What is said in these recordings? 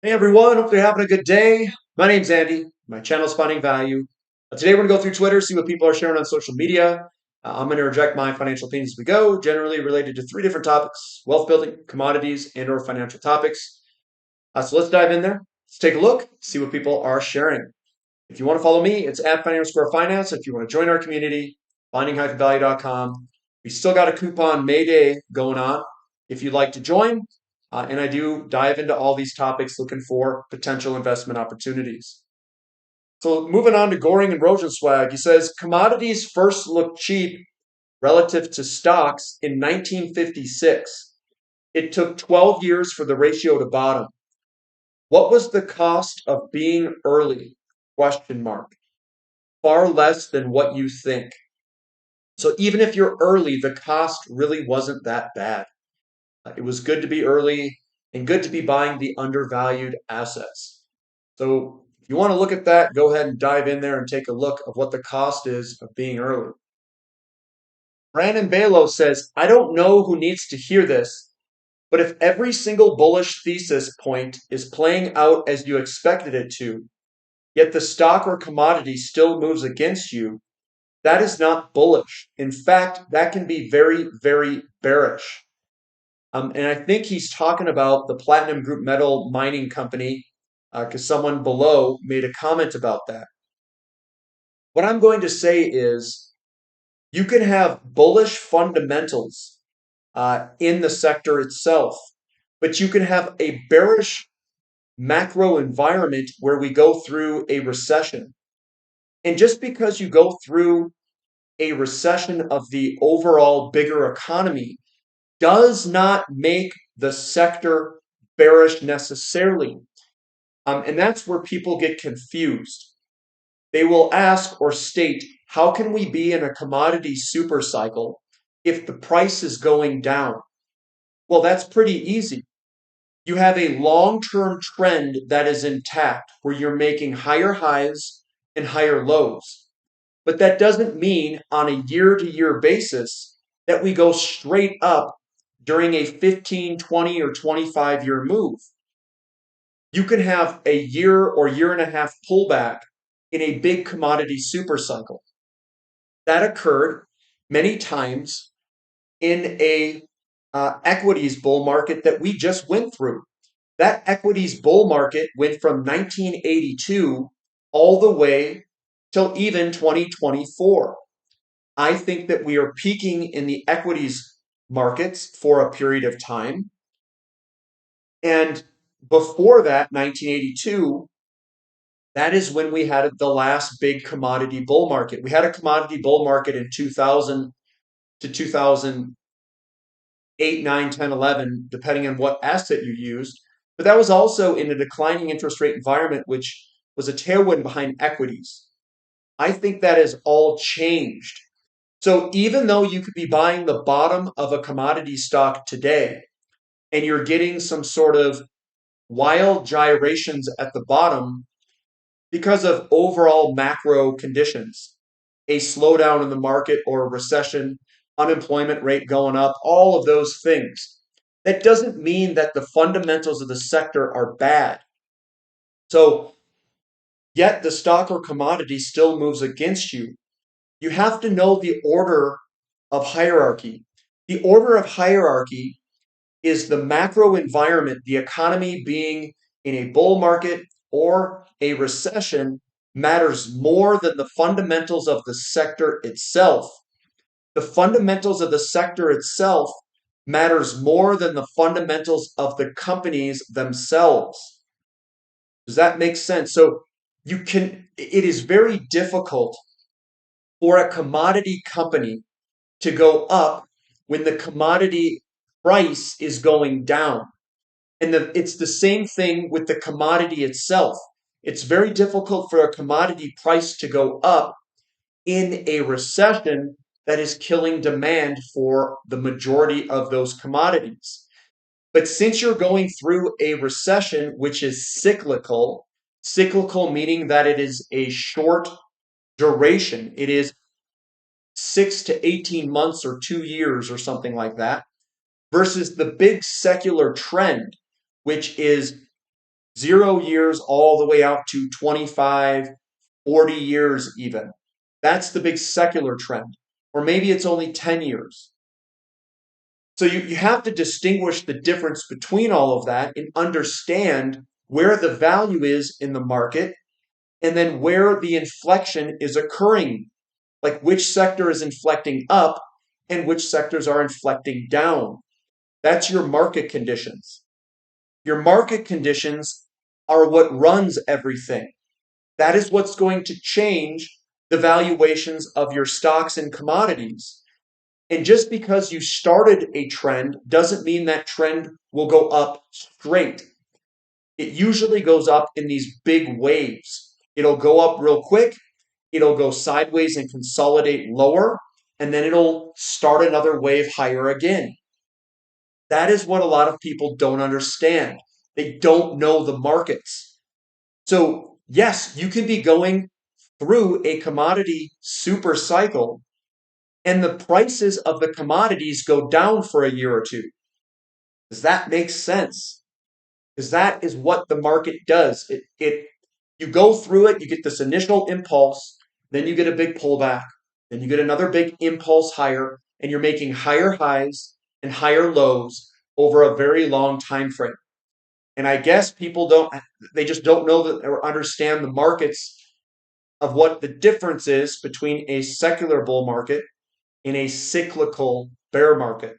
Hey everyone, hope you're having a good day. My name's Andy. My channel's Finding Value. Today we're going to go through Twitter, see what people are sharing on social media. I'm going to reject my financial opinions as we go, generally related to three different topics: wealth building, commodities, and/or financial topics. So let's dive in there. Let's take a look, see what people are sharing. If you want to follow me, it's at Finance. If you want to join our community, finding-value.com. We still got a coupon May Day going on if you'd like to join. And I do dive into all these topics looking for potential investment opportunities. So moving on to Goring and Rosenzweig, he says commodities first looked cheap relative to stocks in 1956. It took 12 years for the ratio to bottom. What was the cost of being early? Question mark. Far less than what you think. So even if you're early, the cost really wasn't that bad. It was good to be early and good to be buying the undervalued assets. So if you want to look at that, go ahead and dive in there and take a look of what the cost is of being early. Brandon Balo says, I don't know who needs to hear this, but if every single bullish thesis point is playing out as you expected it to, yet the stock or commodity still moves against you, that is not bullish. In fact, that can be very, very bearish. And I think he's talking about the Platinum Group Metal Mining Company, because someone below made a comment about that. What I'm going to say is you can have bullish fundamentals in the sector itself, but you can have a bearish macro environment where we go through a recession. And just because you go through a recession of the overall bigger economy does not make the sector bearish necessarily. And that's where people get confused. They will ask or state, how can we be in a commodity super cycle if the price is going down? Well, that's pretty easy. You have a long-term trend that is intact where you're making higher highs and higher lows. But that doesn't mean on a year-to-year basis that we go straight up during a 15, 20, or 25-year move. You can have a year or year and a half pullback in a big commodity super cycle. That occurred many times in a equities bull market that we just went through. That equities bull market went from 1982 all the way till even 2024. I think that we are peaking in the equities markets for a period of time. And before that, 1982, that is when we had the last big commodity bull market. We had a commodity bull market in 2000 to 2008, 9, 10, 11, depending on what asset you used. But that was also in a declining interest rate environment, which was a tailwind behind equities. I think that has all changed. So even though you could be buying the bottom of a commodity stock today and you're getting some sort of wild gyrations at the bottom because of overall macro conditions, a slowdown in the market or a recession, unemployment rate going up, all of those things. That doesn't mean that the fundamentals of the sector are bad. So, yet the stock or commodity still moves against you. You have to know the order of hierarchy. The order of hierarchy is the macro environment, the economy being in a bull market or a recession matters more than the fundamentals of the sector itself. The fundamentals of the sector itself matters more than the fundamentals of the companies themselves. Does that make sense? So it is very difficult for a commodity company to go up when the commodity price is going down. And it's the same thing with the commodity itself. It's very difficult for a commodity price to go up in a recession that is killing demand for the majority of those commodities. But since you're going through a recession, which is cyclical meaning that it is a short duration, it is 6 to 18 months or 2 years or something like that, versus the big secular trend, which is 0 years all the way out to 25, 40 years even. That's the big secular trend. Or maybe it's only 10 years. So you have to distinguish the difference between all of that and understand where the value is in the market and then where the inflection is occurring. Like which sector is inflecting up and which sectors are inflecting down. That's your market conditions. Your market conditions are what runs everything. That is what's going to change the valuations of your stocks and commodities. And just because you started a trend doesn't mean that trend will go up straight. It usually goes up in these big waves. It'll go up real quick, it'll go sideways and consolidate lower, and then it'll start another wave higher again. That is what a lot of people don't understand. They don't know the markets. So, yes, you can be going through a commodity super cycle and the prices of the commodities go down for a year or two. Does that make sense? Because that is what the market does. You go through it, you get this initial impulse, then you get a big pullback, then you get another big impulse higher, and you're making higher highs and higher lows over a very long time frame. And I guess they just don't know that or understand the markets of what the difference is between a secular bull market and a cyclical bear market.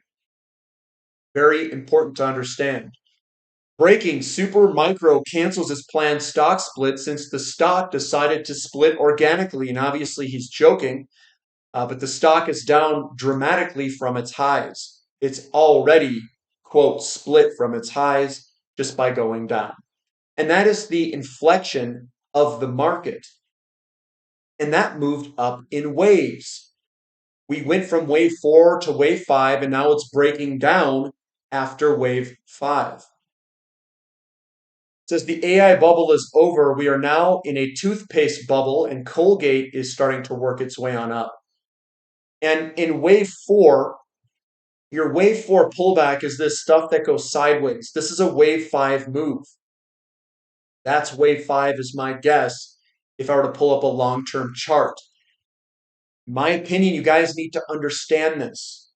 Very important to understand. Breaking, Super Micro cancels his planned stock split since the stock decided to split organically. And obviously he's joking, but the stock is down dramatically from its highs. It's already, quote, split from its highs just by going down. And that is the inflection of the market. And that moved up in waves. We went from wave 4 to wave 5, and now it's breaking down after wave 5. Says the AI bubble is over. We are now in a toothpaste bubble, and Colgate is starting to work its way on up. And in wave 4, your wave 4 pullback is this stuff that goes sideways. This is a wave 5 move. That's wave 5 is my guess if I were to pull up a long-term chart. In my opinion, you guys need to understand this.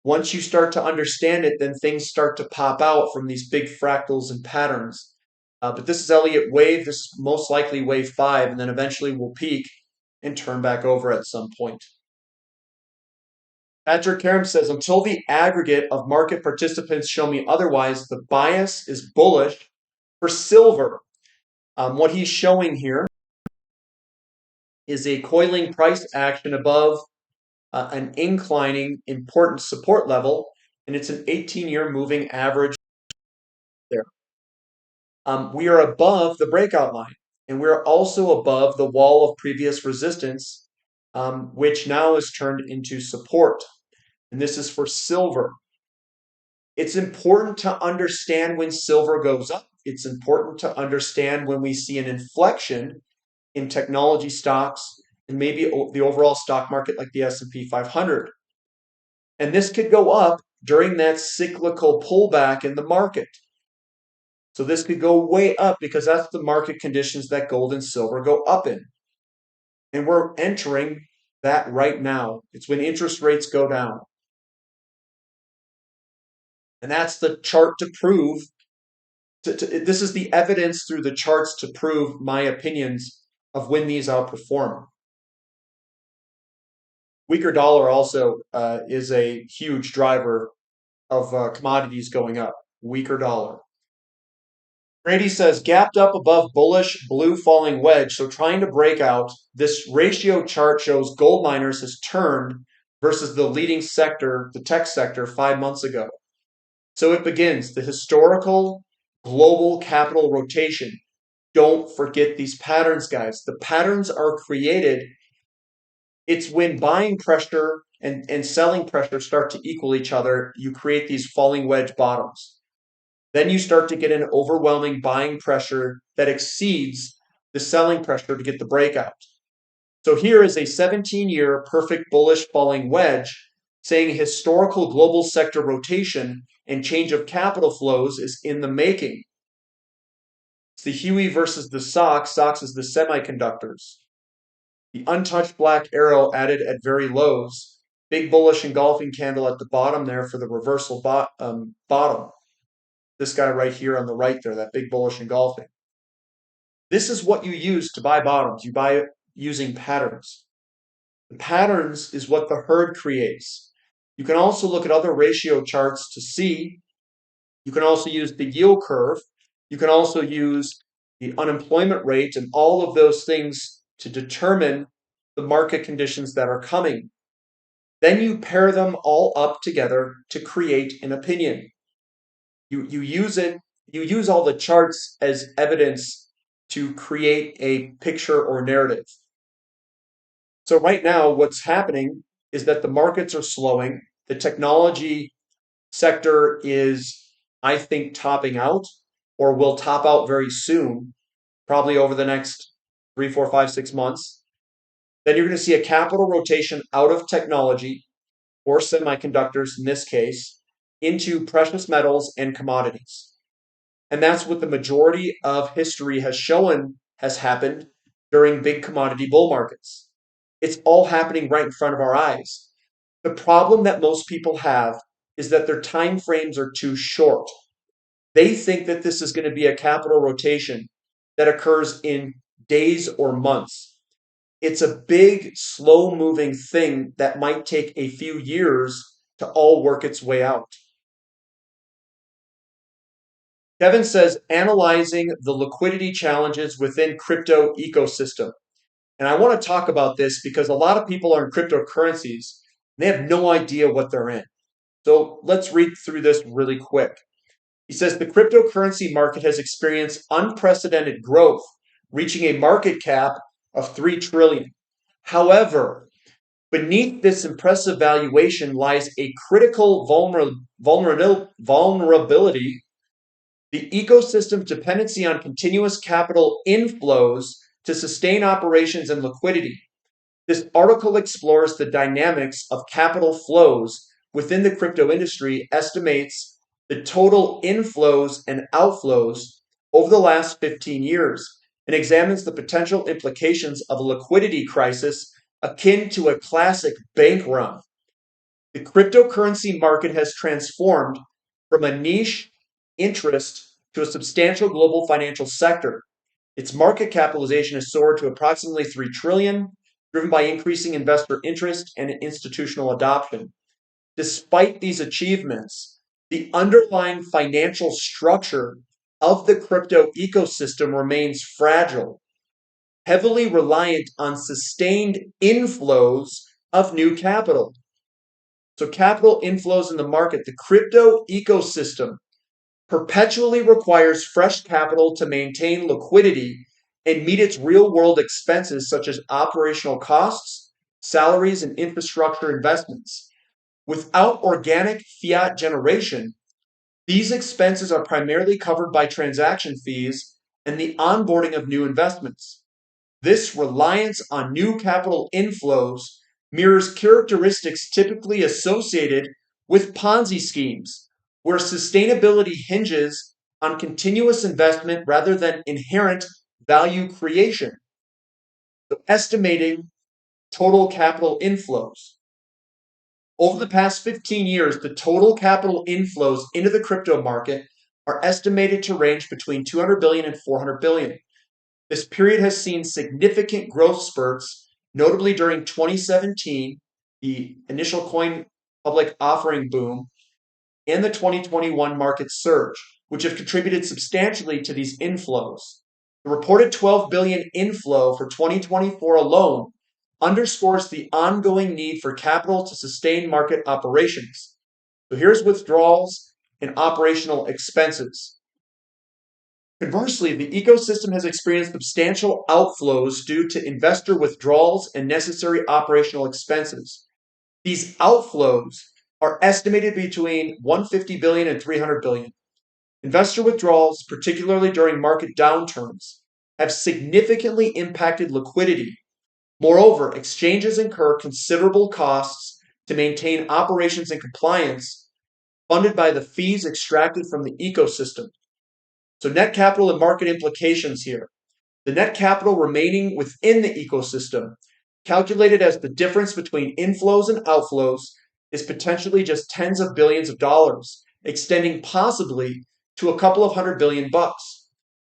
Once you start to understand it, then things start to pop out from these big fractals and patterns. But this is Elliott wave. This is most likely wave 5, and then eventually we'll peak and turn back over at some point. Patrick Karam says, until the aggregate of market participants show me otherwise, the bias is bullish for silver. What he's showing here is a coiling price action above an inclining important support level, and it's an 18-year moving average there. We are above the breakout line, and we're also above the wall of previous resistance, which now is turned into support. And this is for silver. It's important to understand when silver goes up. It's important to understand when we see an inflection in technology stocks and maybe the overall stock market like the S&P 500. And this could go up during that cyclical pullback in the market. So this could go way up because that's the market conditions that gold and silver go up in. And we're entering that right now. It's when interest rates go down. And that's the chart to prove. This is the evidence through the charts to prove my opinions of when these outperform. Weaker dollar also is a huge driver of commodities going up. Weaker dollar. Brady says, gapped up above bullish blue falling wedge. So trying to break out. This ratio chart shows gold miners has turned versus the leading sector, the tech sector, 5 months ago. So it begins the historical global capital rotation. Don't forget these patterns, guys. The patterns are created. It's when buying pressure and selling pressure start to equal each other, you create these falling wedge bottoms. Then you start to get an overwhelming buying pressure that exceeds the selling pressure to get the breakout. So here is a 17-year perfect bullish falling wedge saying historical global sector rotation and change of capital flows is in the making. It's the HUI versus the SOX. SOX is the semiconductors. The untouched black arrow added at very lows. Big bullish engulfing candle at the bottom there for the reversal bottom. This guy right here on the right there, that big bullish engulfing. This is what you use to buy bottoms. You buy it using patterns. The patterns is what the herd creates. You can also look at other ratio charts to see. You can also use the yield curve. You can also use the unemployment rate and all of those things to determine the market conditions that are coming. Then you pair them all up together to create an opinion. You use all the charts as evidence to create a picture or narrative. So right now, what's happening is that the markets are slowing. The technology sector is, I think, topping out or will top out very soon, probably over the next 3, 4, 5, 6 months. Then you're going to see a capital rotation out of technology or semiconductors in this case into precious metals and commodities. And that's what the majority of history has shown has happened during big commodity bull markets. It's all happening right in front of our eyes. The problem that most people have is that their time frames are too short. They think that this is going to be a capital rotation that occurs in days or months. It's a big, slow-moving thing that might take a few years to all work its way out. Kevin says, analyzing the liquidity challenges within crypto ecosystem. And I want to talk about this because a lot of people are in cryptocurrencies. They have no idea what they're in. So let's read through this really quick. He says the cryptocurrency market has experienced unprecedented growth, reaching a market cap of 3 trillion. However, beneath this impressive valuation lies a critical vulnerability. The ecosystem's dependency on continuous capital inflows to sustain operations and liquidity. This article explores the dynamics of capital flows within the crypto industry, estimates the total inflows and outflows over the last 15 years, and examines the potential implications of a liquidity crisis akin to a classic bank run. The cryptocurrency market has transformed from a niche interest to a substantial global financial sector. Its market capitalization has soared to approximately 3 trillion, driven by increasing investor interest and institutional adoption. Despite these achievements, the underlying financial structure of the crypto ecosystem remains fragile, heavily reliant on sustained inflows of new capital. So capital inflows in the market, the crypto ecosystem perpetually requires fresh capital to maintain liquidity and meet its real-world expenses such as operational costs, salaries, and infrastructure investments. Without organic fiat generation, these expenses are primarily covered by transaction fees and the onboarding of new investments. This reliance on new capital inflows mirrors characteristics typically associated with Ponzi schemes, where sustainability hinges on continuous investment rather than inherent value creation. So estimating total capital inflows. Over the past 15 years, the total capital inflows into the crypto market are estimated to range between 200 billion and 400 billion. This period has seen significant growth spurts, notably during 2017, the initial coin public offering boom, and the 2021 market surge, which have contributed substantially to these inflows. The reported 12 billion inflow for 2024 alone underscores the ongoing need for capital to sustain market operations. So here's withdrawals and operational expenses. Conversely, the ecosystem has experienced substantial outflows due to investor withdrawals and necessary operational expenses. These outflows are estimated between 150 billion and 300 billion. Investor withdrawals, particularly during market downturns, have significantly impacted liquidity. Moreover, exchanges incur considerable costs to maintain operations and compliance, funded by the fees extracted from the ecosystem. So net capital and market implications here. The net capital remaining within the ecosystem, calculated as the difference between inflows and outflows, is potentially just tens of billions of dollars, extending possibly to a couple of $100 billion.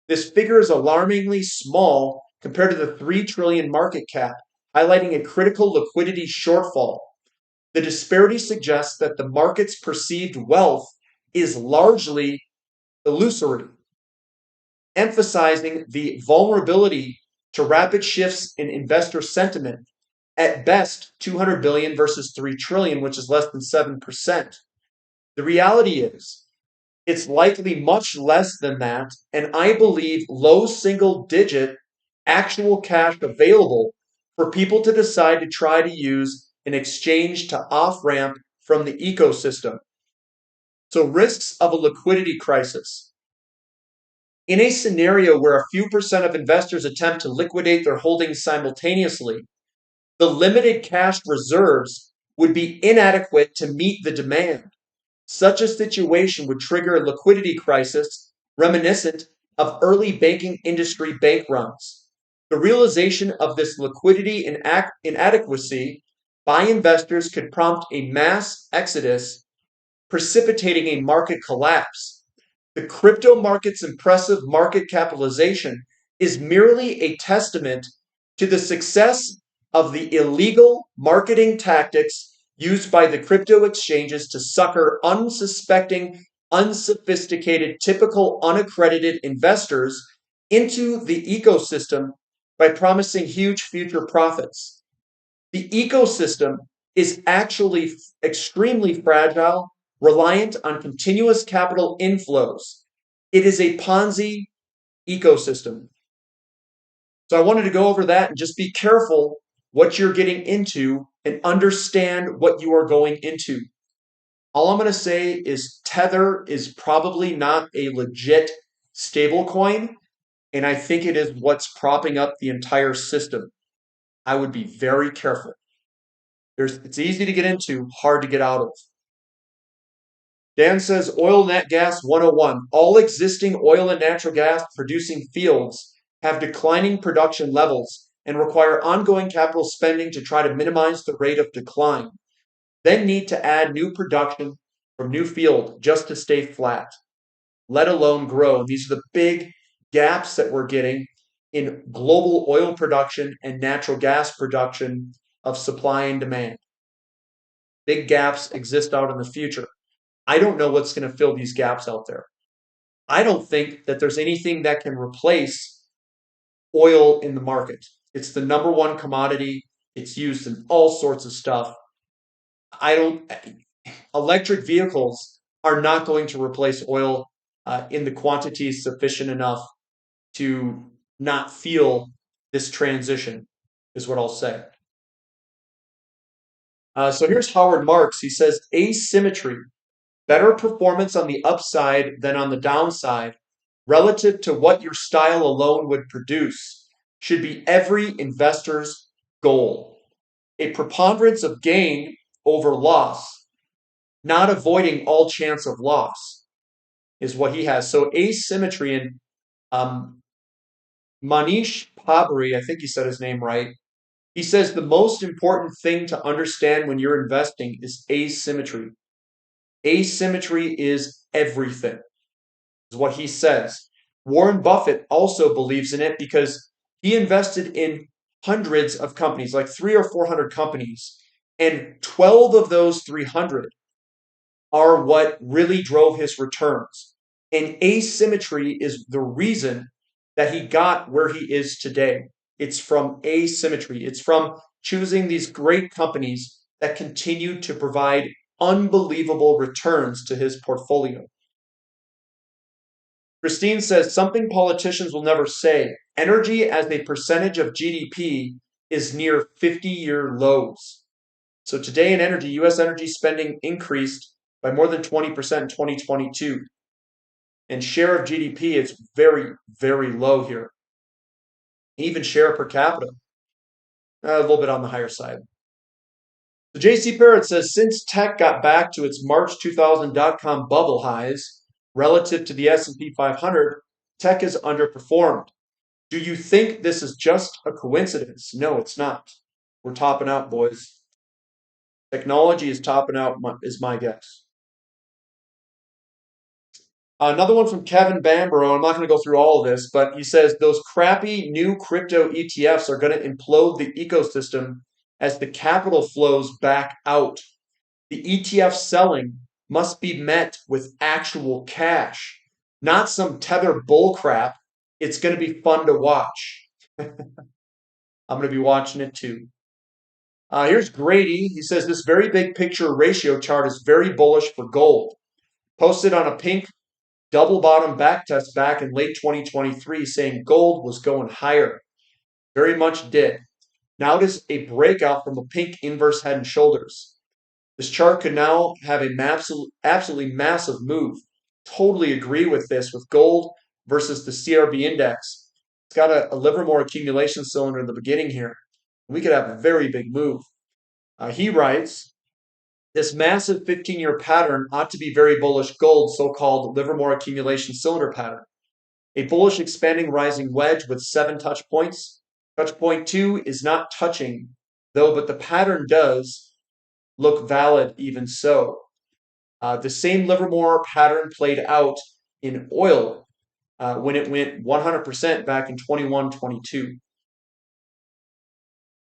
This figure is alarmingly small compared to the 3 trillion market cap, highlighting a critical liquidity shortfall. The disparity suggests that the market's perceived wealth is largely illusory, emphasizing the vulnerability to rapid shifts in investor sentiment. At best, 200 billion versus 3 trillion, which is less than 7%. The reality is, it's likely much less than that, and I believe low single digit actual cash available for people to decide to try to use an exchange to off ramp from the ecosystem. So, risks of a liquidity crisis. In a scenario where a few percent of investors attempt to liquidate their holdings simultaneously, the limited cash reserves would be inadequate to meet the demand. Such a situation would trigger a liquidity crisis reminiscent of early banking industry bank runs. The realization of this liquidity inadequacy by investors could prompt a mass exodus, precipitating a market collapse. The crypto market's impressive market capitalization is merely a testament to the success of the illegal marketing tactics used by the crypto exchanges to sucker unsuspecting, unsophisticated, typical unaccredited investors into the ecosystem by promising huge future profits. The ecosystem is actually extremely fragile, reliant on continuous capital inflows. It is a Ponzi ecosystem. So I wanted to go over that and just be careful what you're getting into and understand what you are going into. All I'm going to say is Tether is probably not a legit stable coin, and I think it is what's propping up the entire system. I would be very careful. It's easy to get into, hard to get out of. Dan says oil net gas 101. All existing oil and natural gas producing fields have declining production levels and require ongoing capital spending to try to minimize the rate of decline, then need to add new production from new field just to stay flat, let alone grow. And these are the big gaps that we're getting in global oil production and natural gas production of supply and demand. Big gaps exist out in the future. I don't know what's going to fill these gaps out there. I don't think that there's anything that can replace oil in the market. It's the number one commodity. It's used in all sorts of stuff. Electric vehicles are not going to replace oil in the quantities sufficient enough to not feel this transition, is what I'll say. So here's Howard Marks. He says, asymmetry, better performance on the upside than on the downside, relative to what your style alone would produce, should be every investor's goal. A preponderance of gain over loss, not avoiding all chance of loss, is what he has. So asymmetry, and Manish Pabri, I think he said his name right, he says the most important thing to understand when you're investing is asymmetry. Asymmetry is everything, is what he says. Warren Buffett also believes in it because he invested in hundreds of companies, like 300 or 400 companies, and 12 of those 300 are what really drove his returns. And asymmetry is the reason that he got where he is today. It's from asymmetry. It's from choosing these great companies that continue to provide unbelievable returns to his portfolio. Christine says something politicians will never say. Energy as a percentage of GDP is near 50-year lows. So today in energy, U.S. energy spending increased by more than 20% in 2022. And share of GDP, it's very, very low here. Even share per capita, a little bit on the higher side. So JC Parrott says, since tech got back to its March 2000 dot-com bubble highs relative to the S&P 500, Tech has underperformed. Do you think this is just a coincidence? No, it's not. We're topping out, boys. Technology is topping out, is my guess. Another one from Kevin Bambro. I'm not going to go through all of this, but he says those crappy new crypto ETFs are going to implode the ecosystem as the capital flows back out. The ETF selling must be met with actual cash, not some tether bullcrap. It's going to be fun to watch. I'm going to be watching it too. Here's Grady. He says this very big picture ratio chart is very bullish for gold. Posted on a pink double bottom back test back in late 2023 saying gold was going higher. Very much did. Now it is a breakout from a pink inverse head and shoulders. This chart could now have a absolutely massive move. Totally agree with this with gold versus the CRB index. It's got a Livermore accumulation cylinder in the beginning here. We could have a very big move. He writes, this massive 15-year pattern ought to be very bullish gold, so-called Livermore accumulation cylinder pattern. A bullish expanding rising wedge with 7 touch points. Touch point 2 is not touching, though, but the pattern does look valid even so. The same Livermore pattern played out in oil when it went 100% back in 21-22.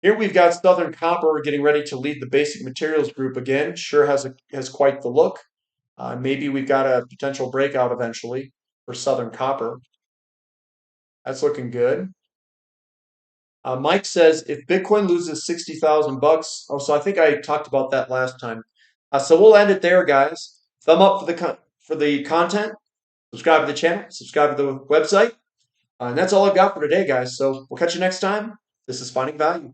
Here we've got Southern Copper getting ready to lead the basic materials group again. Sure has quite the look. Maybe we've got a potential breakout eventually for Southern Copper. That's looking good. Mike says if Bitcoin loses 60,000 bucks, oh, so I think I talked about that last time. So we'll end it there, guys. Thumb up for the content. Subscribe to the channel. Subscribe to the website. And that's all I've got for today, guys. So we'll catch you next time. This is Finding Value.